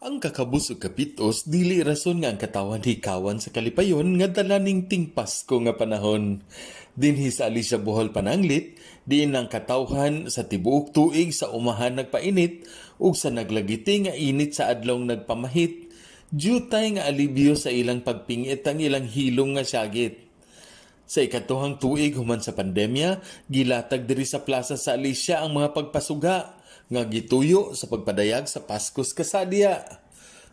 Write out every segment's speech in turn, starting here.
Ang kakabus ug kapitos dili rason nga ang katawan hikawan sa kalipayon nga dalaning ting Pasko nga panahon. Dinhi sa Alicia Bohol Pananglit, diin ang katawhan sa tibuok tuig sa umahan nagpainit ug sa naglagiti nga init sa adlong nagpamahit, jutay nga alibyo sa ilang pagpingit ang ilang hilong nga syagit. Sa ikatuhang tuig human sa pandemya, gilatag diri sa plaza sa Alicia ang mga pagpasuga nga gituyo sa pagpadayag sa Paskos Kasadya.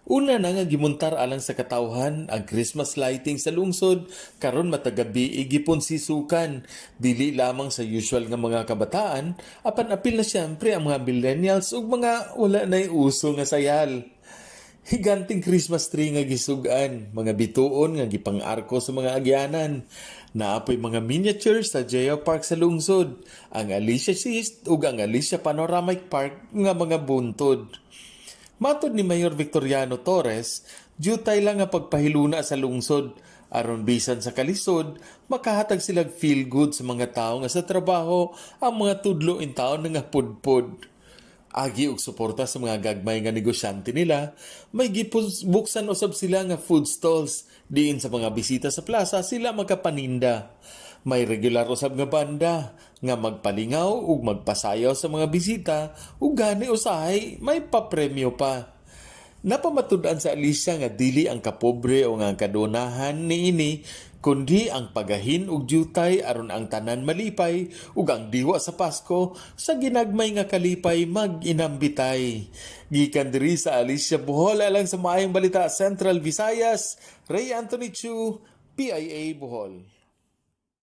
Una na nga gimuntar alang sa katawhan ang Christmas lighting sa lungsod karon matagabi igipon sisukan dili lamang sa usual nga mga kabataan apan apil na siyempre ang mga millennials ug mga wala nay uso nga sayal. Higanting Christmas tree nga gisugan, mga bituon nga gipang-arko sa mga agyanan. Naapoy mga miniature sa Geo Park sa lungsod, ang Alicia East ug ang Alicia Panoramic Park nga mga buntod. Matod ni Mayor Victoriano Torres, jutay lang nga pagpahiluna sa lungsod aron bisan sa kalisod, makahatag silang feel good sa mga tao nga sa trabaho ang mga tudlo in taon nga pudpud. Agi og suporta sa mga gagmay nga negosyante nila, may gibuksan usab sila nga food stalls diin sa mga bisita sa plaza sila magkapaninda. May regular usab nga banda nga magpalingaw ug magpasayaw sa mga bisita ug gani usahay may papremyo pa. Napamatud-an sa Alicia nga dili ang kapobre o nga kadonahan niini kundi ang pagahin ug jutay aron ang tanan malipay ug ang diwa sa Pasko sa ginagmay nga kalipay mag-inambitay. Gikan diri sa Alicia Bohol alang sa maayong balita Central Visayas, Ray Anthony Chu, PIA Bohol.